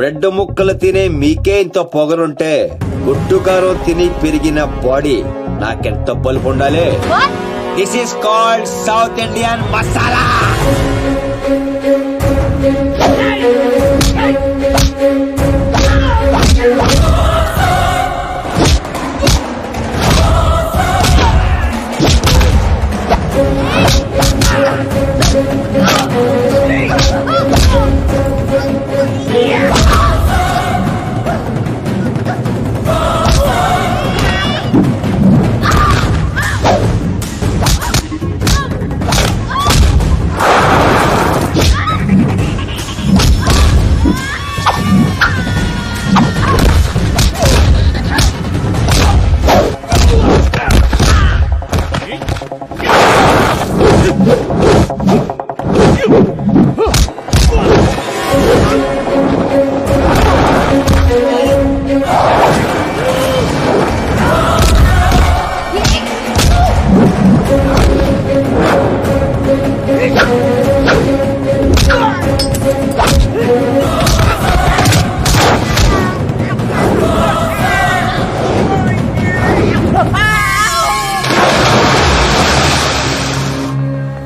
Bread ముక్కలు తినే మీకే ఇంత పొగరుంటే గుట్టుకారం తిని పెరిగిన బాడీ నాకెంత బలుపు ఉండాలి. This is called south Indian masala.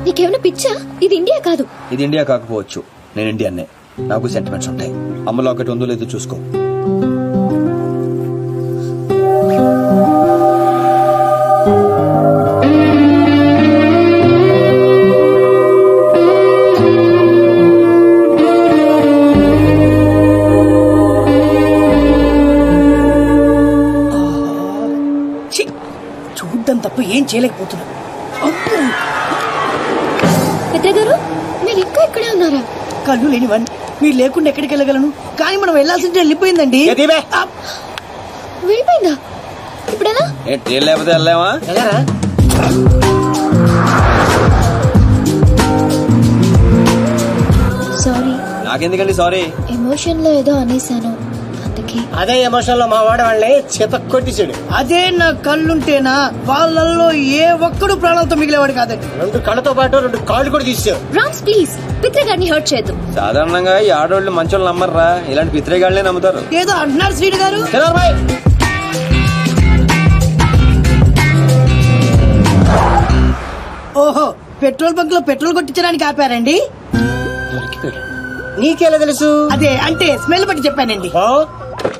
నీకేమైనా పిచ్చా? ఇది ఇండియా కాదు. ఇది ఇండియా కాకపోవచ్చు, నేను ఇండియన్నే. నాకు సెంటిమెంట్స్ ఉంటాయి. అమ్మలో ఒకటి ఉందో లేదో చూసుకో. చూడ్డం తప్ప ఏం చేయలేకపోతున్నా. పెద్దగారు, మీరు ఇంకా ఇక్కడే ఉన్నారా? కళ్ళు లేనివన్, మీరు లేకుండా ఎక్కడికి వెళ్ళగలను? కానీ మనం వెళ్ళాల్సింది వెళ్ళిపోయిందండి. వెళ్ళిపోయిందా? ఇప్పుడెలా? లేకపోతే వెళ్ళామా? సారీ. నాకెందుకండి సారీ? ఎమోషన్ లో ఏదో అనేసాను, అందుకే. అదే ఎమోషన్ లో మా వాడ వాళ్ళని చేత కొట్టించాడు. అదే నా కళ్ళుంటేనా వాళ్ళల్లో ఏ ఒక్కడు ప్రాణాలతో మిగిలేవాడు కాదండి. 2 కళ్ళతో పాటు 2 కాళ్ళు కూడా తీసావు. రామ్స్ ప్లీజ్, పిత్రగారిని హర్ట్ చేయొద్దు. సాధారణంగా ఈ ఆడవాళ్ళు మంచోళ్ళు నమ్మర్రా, ఇలాంటి పిత్రేగాళ్లే నమ్ముతారు. ఏదో అంటున్నారు శ్రీడు గారు. ఓహో, పెట్రోల్ బంక్ లో పెట్రోల్ కొట్టించడానికి ఆపారండి. నీకెలా తెలుసు? అదే అంటే స్మెల్ బట్టి చెప్పానండి.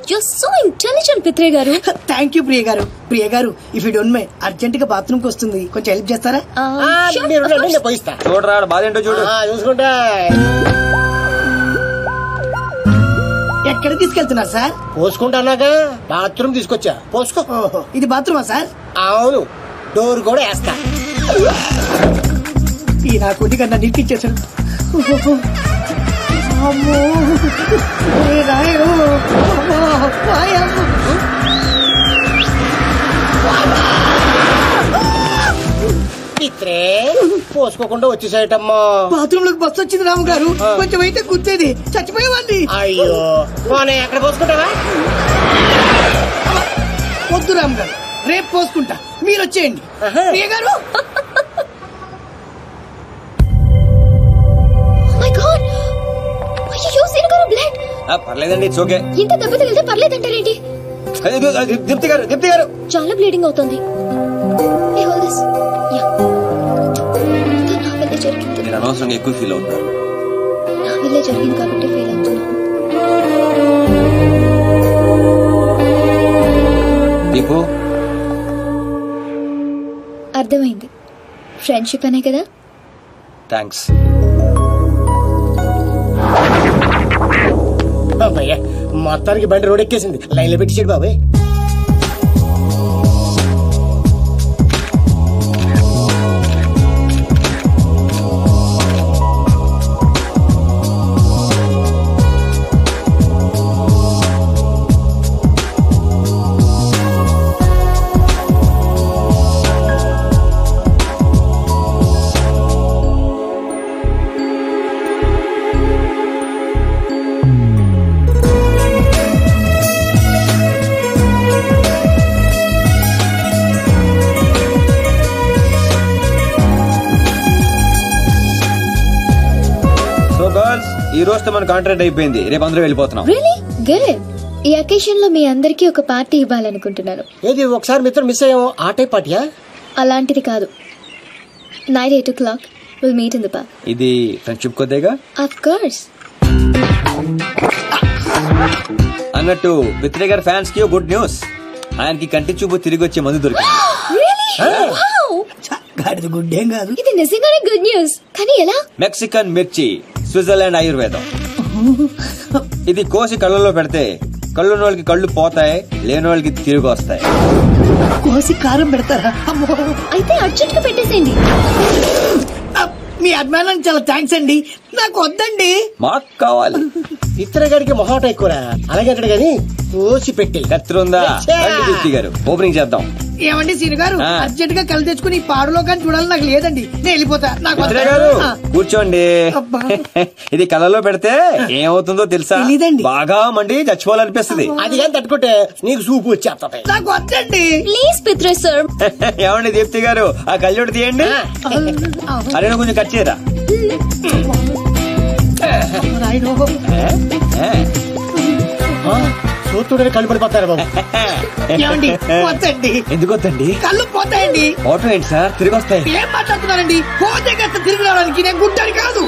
You're so intelligent, పిత్రే గారు. థ్యాంక్ యూ ప్రియ గారు. ప్రియ గారు, if you don't mind, urgent గా బాత్రూమ్ కి వస్తుంది, కొంచెం హెల్ప్ చేస్తారా? చూడరా బాధ ఏంటో చూడు. చూసుకుంటా. ఎక్కడ తీసుకెళ్తున్నారు సార్? పోసుకుంటానాగా బాత్రూమ్ తీసుకొచ్చా. పోసుకో. ఓహో, ఇది బాత్రూమా సార్? అవును, డోర్ కూడా వేస్తా. ఈ నా కొద్ది కన్నా నిరికిచ్చేసాడు. పిత్రే, పోసుకోకుండా వచ్చేసాయటమ్మా. బాత్రూమ్ లోకి బస్సు వచ్చింది రాము గారు, కొంచెం అయితే గుర్తేది, చచ్చిపోయేవాడిని. అయ్యో, ఎక్కడ పోసుకుంటావా? వద్దు రాము గారు, రేపు పోసుకుంటా, మీరు వచ్చేయండి. ప్రియ గారు, పర్లేదండి, ఇట్స్ ఓకే. ఇంత దెబ్బ తగిలితే పర్లేదంటారేంటి? దీప్తి గారు చాలా బ్లీడింగ్ అవుతుంది. మీరు అనవసరంగా ఎక్కువ ఫీల్ అవుతున్నారు. నా వల్లే జరిగింది కాబట్టి ఫీల్ అవుతున్నాను. దీపు, అర్థమైంది. ఫ్రెండ్షిప్ అనే కదా. థ్యాంక్స్. అమ్మయ్యా, మొత్తానికి బండి రోడ్ ఎక్కేసింది. లైన్ లో పెట్టించాడు బాబాయ్. ఈ రోజుతో మన కాంట్రాక్ట్ అయిపోయింది. రేపు అందరూ వెళ్ళిపోతున్నాం. Really good. ఈ అకేషన్ లో మీ అందరికీ ఒక పార్టీ ఇవ్వాలనుకుంటున్నాను. ఏది ఒకసారి మిత్రం మిస్ అయ్యాము, ఆ టైప్ పార్టీయా? అలాంటిది కాదు. Night 8 o'clock will meet in the park. ఇది ఫ్రెండ్షిప్ కొద్దిగా. Of course. అన్నట్టు పిత్రే గారి ఫ్యాన్స్ కి గుడ్ న్యూస్. ఆయనకి కంటి చూపు తిరిగి వచ్చే మందు దొరికింది. గాడిద గుడ్డేం కాదు. ఇది నిజంగానే గుడ్ న్యూస్. కానీ ఎలా? మెక్సికన్ మిర్చి, స్విట్జర్లాండ్ ఆయుర్వేదం. ఇది కోసి కళ్ళలో పెడితే కళ్ళున్న వాళ్ళకి కళ్ళు పోతాయి, లేని వాళ్ళకి తిరిగి వస్తాయి. కోసి కారం పెడతారా? అయితే అర్జెంట్ గా పెట్టేసేయండి. మీ అభిమానానికి చాలా థ్యాంక్స్ అండి. నాకు వద్దండి. మాకు కావాలి. ఇతరగాడికి మొహాట ఎక్కువరా. అలాగే అక్కడ గాని కోసి పెట్టి కత్తిరుందా దీప్తి గారు, ఓపెనింగ్ చేద్దాం. ఏమండి సీను గారు, అర్జెంట్ గా కళ్ళు తెచ్చుకుని పాడులో కానీ చూడాలి. నాకు లేదండి, నేను వెళ్ళిపోతా. నాకు పిత్రే గారు కూర్చోండి. ఇది కళ్ళలో పెడితే ఏమవుతుందో తెలుసా? బాగా మండి చచ్చిపోవాలనిపిస్తుంది. అది కానీ తట్టుకుంటే నీకు సూపు వచ్చేస్తాయి. నాకు వద్దండి. ప్లీజ్ పిత్రే సార్. ఏమండి దీప్తి గారు, ఆ కళ్ళోడు తీయండి. అరే కొంచెం కట్ చేయరా. చూస్తుండే కళ్ళు పడిపోతారు బాబు. ఏమండి వద్దండి. ఎందుకు వద్దండి? కళ్ళు పోతాయండి. ఫోటో ఏంటి సార్, తిరిగి వస్తాయి. ఏం మాట్లాడుతున్నారండి? పోతే కాస్త తిరిగి రావడానికి నేను గుడ్డని కాదు.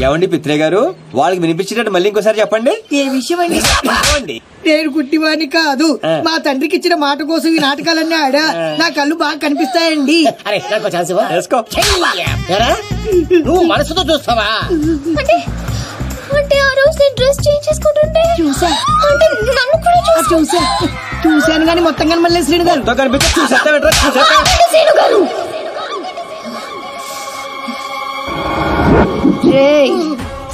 ఏమండి పిత్రే గారు, వాళ్ళకి వినిపించేటట్టు మళ్ళీ ఇంకోసారి చెప్పండి. ఏ విషయం అండి? నేను గుడ్డివాడిని కాదు. మా తండ్రికి ఇచ్చిన మాట కోసం ఈ నాటకాలన్నీ ఆడా. నా కళ్ళు బాగా కనిపిస్తాయండి. అరే నాకు ఛాన్స్ ఇవ్వు. వేసుకో. నువ్వు మనసుతో చూస్తావా? అంటే ఆ రోజు నేను డ్రెస్ చేంజ్ చేసుకుంటుంటే చూసా. అంటే నన్ను కూడా చూశాను కానీ మొత్తం కనమల్లే శ్రీను గారు. శ్రీను గారు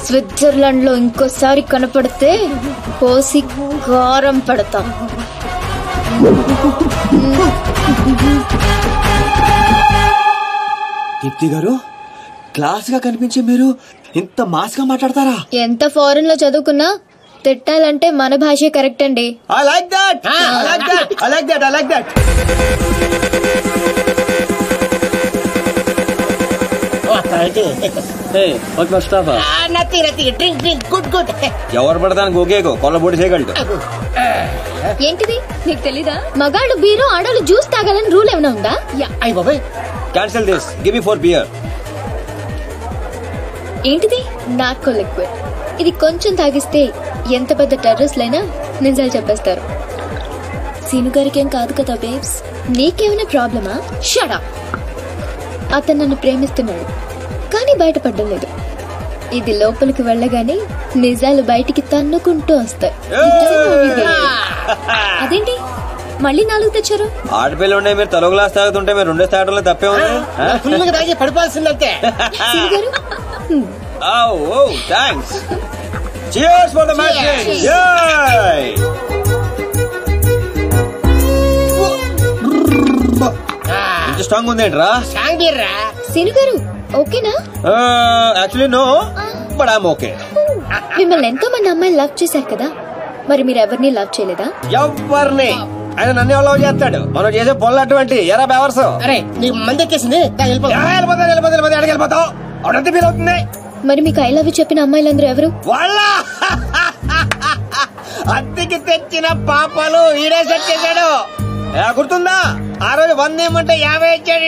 స్విట్జర్లాండ్ లో ఇంకోసారి కనపడితే కోసి కారం పెడతాం. దీప్తి గారు, క్లాస్ గా కనిపించే మీరు ఇంత మాస్ గా మాట్లాడతారా? ఎంత ఫారెన్ లో చదువుకున్నా తిట్టాలంటే మన భాషే కరెక్ట్ అండి. I like that. ఎవరు పడతానికి ఒకేగో కొల్లబొడి చేయగలడు. ఏంటిది నీకు తెలీదా? మగాళ్ళు బీరు, ఆడవాళ్ళు జ్యూస్ తాగాలని రూల్ ఏమైనా ఉందా? అయ్యి బాబాయ్, cancel this. Give me 4 beer. ఏంటిది? Narco liquid. ఇది కొంచెం తాగిస్తే ఎంత పెద్ద టెర్రరిస్ట్లైనా నిజాలు చెప్పేస్తారు. సీను గారికి ఏం కాదు కదా బేబ్స్? నీకేమైనా ప్రాబ్లమా? Shut up. అతను నన్ను ప్రేమిస్తున్నాడు కానీ బయటపడడం లేదు. ఇది లోపలికి వెళ్ళగానే నిజాలు బయటికి తన్నుకుంటూ వస్తాయి. అదేంటి మళ్ళీ 4 తెచ్చారు? ఆడపిల్ల ఉండే మీరు తలో గ్లాస్ తాగుతుంటే మీరు 2 తాగడంలో తప్పే ఉంది. తాగి పడిపోవాల్సిందంతే. సీను గారు thanks. Cheers for the match. Yay! ఇంత స్ట్రాంగ్ ఉందేంట్రా? సీను గారు ఓకేనా? Actually no, but I'm okay. మిమ్మల్ని ఎంతో మంది అమ్మాయిలు లవ్ చేశారు కదా, మరి మీరు ఎవరిని లవ్ చేయలేదా? ఎవరిని? ఆయన నన్ను లవ్ చేస్తాడు. మనం చేసే పొలం అటువంటి ఎరా బెవర్స్. అరే నీకు మంది ఎక్కేసింది, వెళ్ళిపోతావు. అడంతా ఫీల్ అవుతుంది. మరి మీకు ఐ లవ్ యూ చెప్పిన అమ్మాయిలందరూ ఎవరు? వాళ్ళ అద్దెకి తెచ్చిన పాపాలు ఈడే సెట్ చేశాడు. గుర్తుందా ఆ రోజు 100 ఇమ్మంటే 50 ఇచ్చాడు.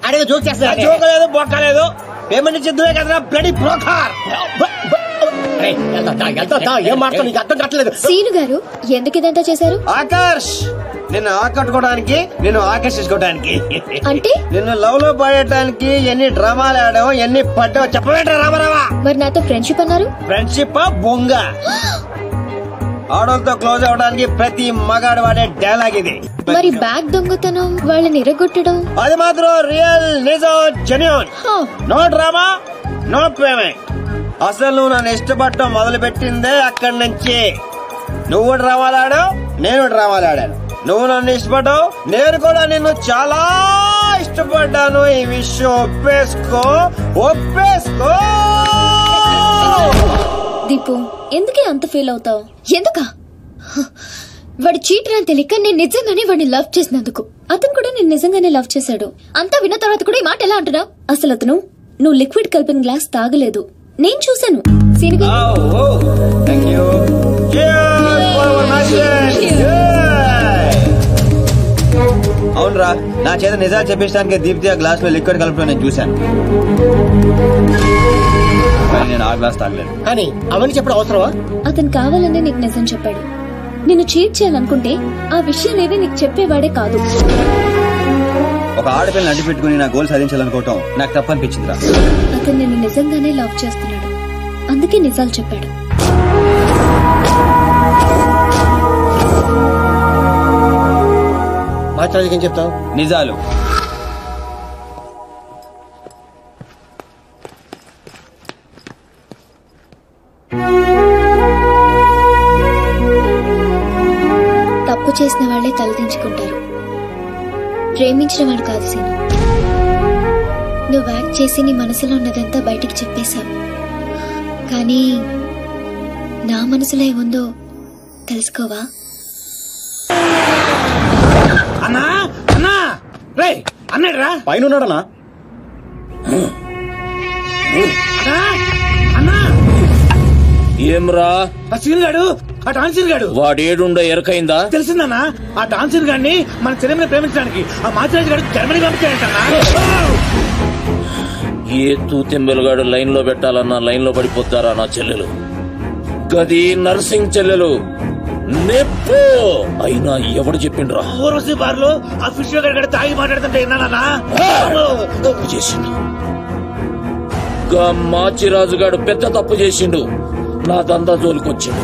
అడిగి జోక్ చేస్తా. చూకలేదు బొక్కలేదు, పేమెంట్ ఇచ్చేద్దులే కదా బ్లడీ బ్రోకర్. ఏం మాట్లాడు నీకు అర్థం కావట్లేదు. సీను గారు ఎందుకు ఇదంతా చేశారు? ఆకర్ష్ నిన్ను ఆకట్టుకోవడానికి, నిన్ను ఆకర్షించుకోవడానికి, అంటే నిన్ను లవ్ లో పడేయడానికి ఎన్ని డ్రామాలు ఆడావు, ఎన్ని పడ్డావు చెప్పవేంట రామారావా. మరి నాతో ఫ్రెండ్షిప్ అన్నారు. ఫ్రెండ్షిప్ బొంగ. ఆడోళ్ళతో క్లోజ్ అవడానికి ప్రతి మగాడు వాడే డైలాగ్ ఇది. మరి బ్యాగ్ దొంగతనం, వాళ్ళని ఇరగొట్టడం, అది మాత్రం రియల్, నిజం, genuine. No drama, no payment. అసలు నువ్వు నన్ను ఇష్టపడటం మొదలు పెట్టిందే అక్కడి నుంచి. నువ్వు డ్రామాలు ఆడావు, నేను డ్రామాలు ఆడాను. నువ్వు నన్ను ఇష్టపడ్డావు, నేను కూడా నిన్ను చాలా ఇష్టపడ్డాను. ఈ విషయం ఒప్పేసుకో, ఒప్పేసుకో. దీపు ఎందుకే అంత ఫీల్ అవుతావు? ఎందుకా? వాడు చీటర్ అని తెలియక నేను నిజంగానే వాడిని లవ్ చేసినందుకు. అతను కూడా నేను నిజంగానే లవ్ చేశాడు. అంతా విన్న తర్వాత కూడా ఈ మాట ఎలా అంటున్నావు? అసలు అతను నువ్వు లిక్విడ్ కలిపిన గ్లాస్ తాగలేదు, నేను చూశాను. అవునరా, నా చేత నిజాలు చెప్పించడానికి దీప్తి ఆ గ్లాస్ లో లిక్విడ్ కలపడం నేను చూశాను. నేను ఆ గ్లాస్ తాగలేదు. కానీ అవన్నీ చెప్పడం అవసరమా? అతను కావాలనే నీకు నిజం చెప్పాడు. నిన్ను చీట్ చేయాలనుకుంటే ఆ విషయాలేవి నీకు చెప్పేవాడే కాదు. ఒక ఆడపిల్లని అడ్డు పెట్టుకుని నా గోల్ సాధించాలనుకోవటం నాకు తప్పనిపించిందిరా. అతను నిన్ను నిజంగానే లవ్ చేస్తున్నాడు, అందుకే నిజాలు చెప్పాడు. మాట్లాడేది ఏం చెప్తావు? నిజాలు. తప్పు చేసిన వాళ్లే తలదించుకుంటారు, ప్రేమించిన వాడు కాదు సీను. నువ్వు యాక్ట్ చేసి నీ మనసులో ఉన్నదంతా బయటికి చెప్పేశావు, కానీ నా మనసులో ఏముందో తెలుసుకోవా? అన్నా అన్నా రే అన్నాడురా పైన ఉన్నాడన్నా. అన్నా ఏమ్రా ఆ సీన్ గాడు, ఆ డాన్సీన్ గాడు వాడేడుండో ఎరకైందా? తెలిసిందన్నా, ఆ డాన్సీన్ గాడిని మన చెల్లెమని ప్రేమించడానికి ఆ మాచిరాజు గారు జర్మనీ పంపించాడంటన్నా. ఏ తూతెంబెలుగాడు లైన్ లో పెట్టాలన్నా లైన్ లో పడిపోతారా నా చెల్లెలు? గది నర్సింగ్ చెల్లెలు నెప్పు. అయినా ఎవడు చెప్పిండ్రా? ఊర్వశి బార్లో ఆ ఫిష్ గారు తాగి మాట్లాడుతుంటే విన్నానన్నా. తప్పు చేసిండు, మాచిరాజు గాడు పెద్ద తప్పు చేసిండు. నా దందా జోలికొచ్చిండు.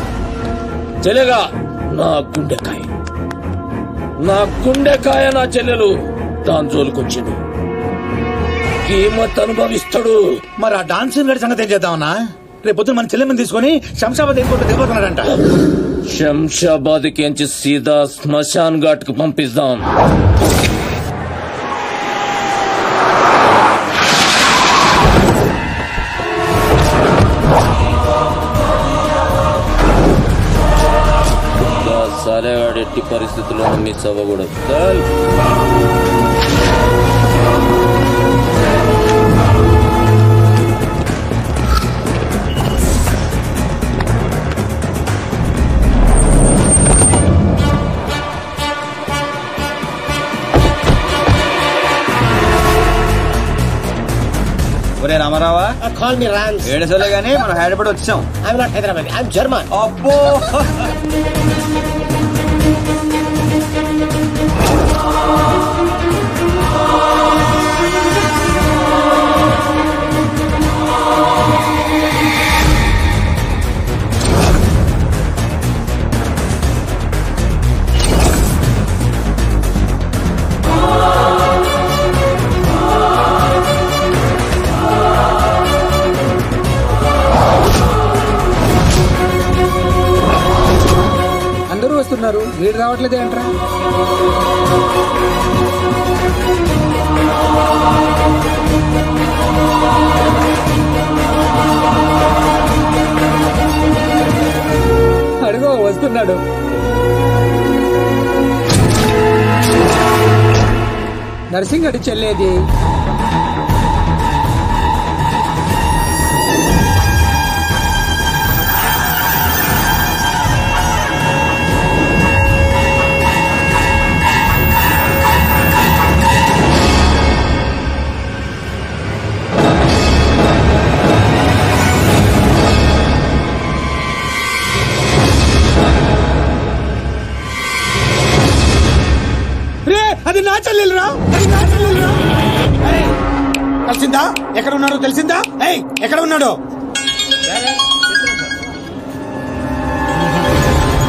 చెల్లెగా నా గుండెకాయ, నా గుండెకాయ, నా చెల్లెలు దాని జోలికొచ్చిండు. కీమత్ అనుభవిస్తాడు. మరి ఆ డాన్సీన్ గారి సంగతి ఏం చేద్దామన్నా? రేపు పొద్దున మన చెల్లెమని తీసుకుని శంషాబాద్ ఎయిర్పోర్ట్ దిగబోతున్నాడంట. శంషాబాద్ కి సీదా శ్మశాన్ ఘాట్ కు పంపిస్తాం. సాలేగాడు ఎట్టి పరిస్థితుల్లో మిస్ అవ్వకూడదు. ఒరే రామారావా, కాల్ మీ రాన్స్. ఏడుసలే గానీ మనం హైదరాబాద్ వచ్చాం. I'm not Hyderabad, I'm German. అబ్బో వస్తున్నారు, వీడు రావట్లేదు ఏంట్రా? అడుగో వస్తున్నాడు. నర్సింగ్ అడి చెల్లేది. తెలిసిందా? ఎక్కడ ఉన్నాడో తెలిసిందా? ఏయ్, ఎక్కడ ఉన్నాడో?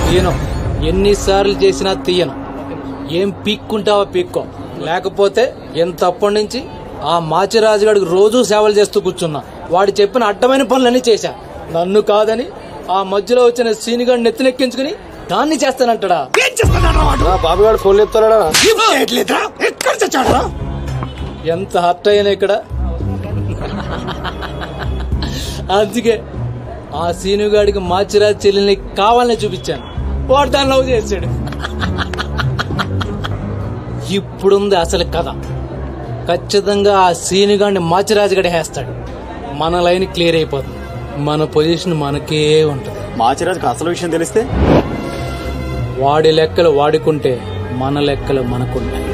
తీయను, ఎన్నిసార్లు చేసినా తీయను. ఏం పీక్కుంటావా పీక్కో, లేకపోతే ఎంత అప్పటి నుంచి ఆ మాచిరాజు గడికి రోజూ సేవలు చేస్తూ కూర్చున్నా. వాడు చెప్పిన అడ్డమైన పనులన్నీ చేశా. నన్ను కాదని ఆ మధ్యలో వచ్చిన సీనిగాడిని నెత్తినెక్కించుకుని దాన్ని చేస్తానంటాడా? ఏం చేస్తున్నాడు వాడు? బాబుగాడు ఫోన్ చెప్తాడా? ఎక్కడ చచ్చాడు? ఎంత హర్ట్ అయ్యాను ఇక్కడ. అందుకే ఆ సీనుగాడికి మాచిరాజు చెల్లెల్ని కావాలని చూపించాను. వాడు దాన్ని లవ్ చేశాడు. ఇప్పుడుంది అసలు కథ. ఖచ్చితంగా ఆ సీనుగాడిని మాచిరాజు గడి వేస్తాడు. మన లైన్ క్లియర్ అయిపోతుంది. మన పొజిషన్ మనకే ఉంటది. మాచిరాజుకి అసలు విషయం తెలిస్తే వాడి లెక్కలు వాడుకుంటే మన లెక్కలు మనకుంటాయి.